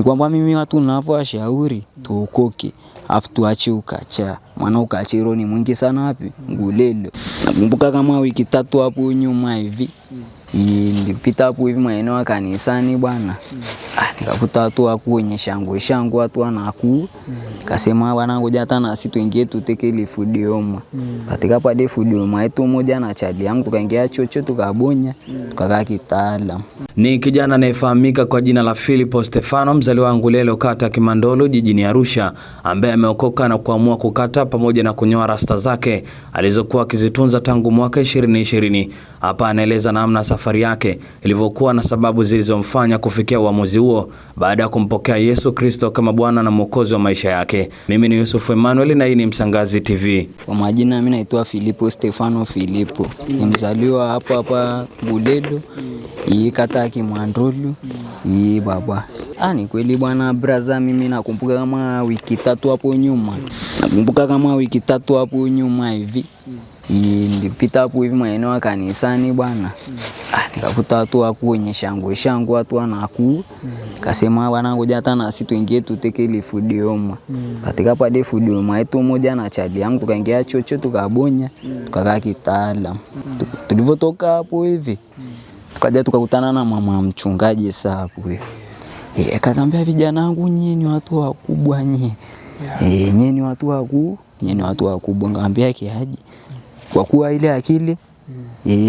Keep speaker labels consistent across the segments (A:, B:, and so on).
A: Ni kwamba mimi watu ninawashauri tuokoke, afu tuache ukacha. Maana ukachero ni mwingi sana wapi? Ngulelo. Nakumbuka kama wiki 3 hapo nyuma hivi. Nilipita hapo hivi maeneo ya kanisani bwana. Nikakuta watu wako wenye shangwe watu wanaku. Kasema bwana ngoja hata na sisi tuingie tuteke ile fudioma. Katika pale fudioma yetu moja na chali yangu tukaingia chocho tukabonya, tukakaa kitaalamu.
B: Ni kijana anayefahamika kwa jina la Philip Stefano, mzaliwa wa Ngulelo kata Kimandolo jijini Arusha, ambaye ameokoka na kuamua kukata pamoja na kunyoa rasta zake alizokuwa akizitunza tangu mwaka 2020. Hapa anaeleza namna safari yake ilivyokuwa na sababu zilizomfanya kufikia uamuzi huo baada ya kumpokea Yesu Kristo kama Bwana na Mwokozi wa maisha yake. Mimi ni Yusuf Emmanuel na hii ni Msangazi TV.
A: Kwa majina mimi naitwa Philip Stefano Philipo. Ni mzaliwa hapa Ngulelo, kata Kimandolo. Baba. Ni kweli bwana brother, mimi nakumbuka kama wiki 3 hapo nyuma hivi. Nilipita hapo hivi maeneo ya kanisani bwana. Nikakuta watu wako wenye shangwe watu wanaku. Kasema bwana ngoja hata na sisi tuingie tuteke ile fudioma. Katika pale fudioma yetu moja na chali yangu tukaingia chocho tukabonya, tukakaa kitaalamu. Tulivyotoka hapo hivi tukaja tukakutana na mama mchungaji hapo hivi. Akatambia vijana wangu nyinyi ni watu wakubwa nyinyi. Nyinyi ni watu wakubwa, ngambia kiaje. Kwa kuwa ile akili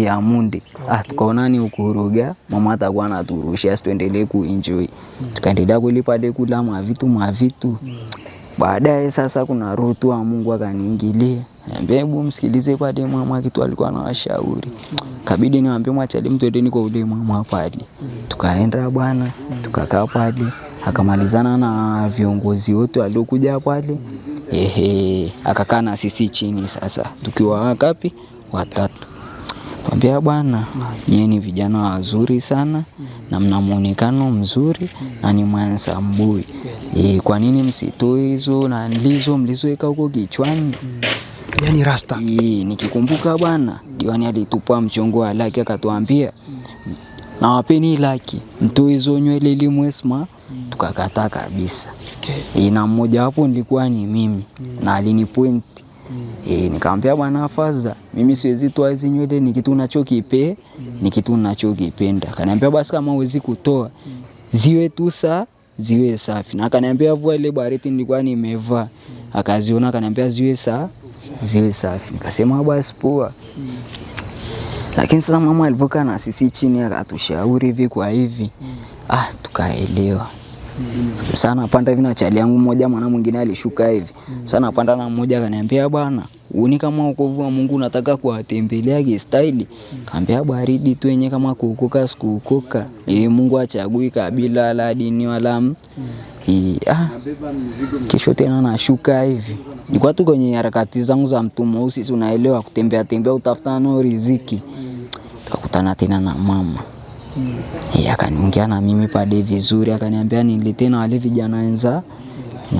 A: amunde. Tukaona ni ukuruga, mama atakuwa anaturushia tuendelee kuenjoy. Tukaendelea kulipa kula mavitu. Baadaye sasa kuna roho tu wa Mungu akaniingilia. Niambia hebu msikilize pale mama kitu alikuwa anawashauri. Kabidi niwaambie mwachali mtendeni kwa ule mama pale. Tukaenda bwana, tukakaa pale, akamalizana na viongozi wote waliokuja pale. Akakaa na sisi chini sasa. Tukiwa wangapi? 3. Tuambia bwana, nyinyi ni vijana wazuri sana na mna muonekano mzuri na ni mwanasambui. Kwa nini msitoe hizo na mlizoweka huko kichwani?
C: Yani rasta.
A: Nikikumbuka bwana, diwani alitupa mchongo wa laki akatuambia na wapeni laki, mtoe hizo nywele ili mwesma. Tukakataa kabisa. Na mmoja wapo nilikuwa ni mimi na alinipoint. Nikamwambia bwana Faza, mimi siwezi toa hizo nywele, ni kitu ninachokipenda. Akaniambia basi kama huwezi kutoa ziwe tu ziwe safi. Na akaniambia vua ile bareti nilikuwa nimevaa. Akaziona akaniambia ziwe safi. Nikasema basi poa. Lakini sasa mama alivoka na sisi chini akatushauri hivi kwa hivi. Tukaelewa. Sana panda hivi na chali yangu mmoja, mwana mwingine alishuka hivi. Sana panda na mmoja akaniambia bwana, uoni kama wokovu wa Mungu unataka kuwatembelea kistyle? Kaambia baridi tu yenyewe kama kuokoka sikuokoka. Mungu achagui kabila wala dini wala kesho tena nashuka hivi. Nilikuwa tu kwenye harakati zangu za mtu mweusi, unaelewa, kutembea utafuta no riziki. Tukakutana tena na mama. Akaniongea na mimi pale vizuri, akaniambia niletee na wale vijana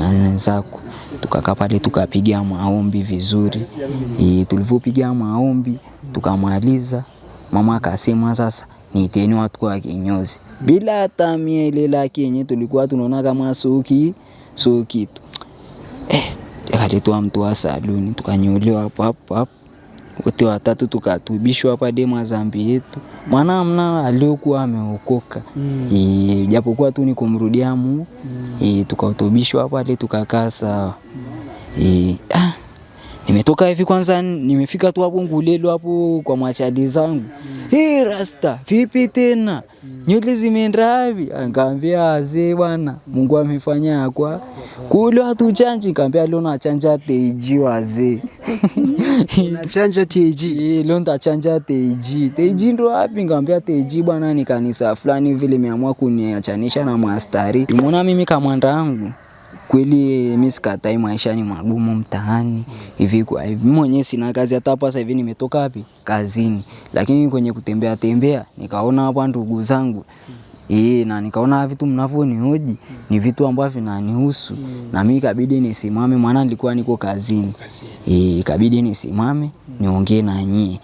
A: wenzako. Tukakaa pale tukapiga maombi vizuri. Tulivyopiga maombi tukamaliza, mama akasema sasa niiteni watu kwa kinyozi. Bila hata mia ile laki yenyewe tulikuwa tunaona kama soki tu. Akaletwa mtu wa saluni tukanyolewa hapo. Wote 3 tukatubishwa hapa dema zambi yetu. Maana mna aliokuwa ameokoka. Japokuwa tu ni kumrudia Mungu. Tukatubishwa hapa ile tukakaa sawa. Nimetoka hivi kwanza, nimefika tu hapo Ngulelo hapo kwa machali zangu. Rasta, vipi tena? Nywele zimeenda hivi? Nikamwambia wazee bwana, Mungu amefanya kwa kule watu chanji. Nikamwambia leo na chanja TG wazee.
C: Unachanja TG?
A: Leo nitachanja TG. TG ndo wapi? Nikamwambia TG bwana ni kanisa fulani vile meamua kuniachanisha na mastari. Umeona mimi kamanda wangu kweli mimi sikatai, maisha ni magumu mtaani hivi. Kwa hivi mwenyewe sina kazi, hata hapa sasa hivi nimetoka wapi? Kazini. Lakini kwenye kutembea nikaona hapa ndugu zangu na nikaona vitu mnavyonihoji ni vitu ambavyo vinanihusu. Na mimi ikabidi nisimame, maana nilikuwa niko kazini. Ikabidi nisimame niongee na nyinyi.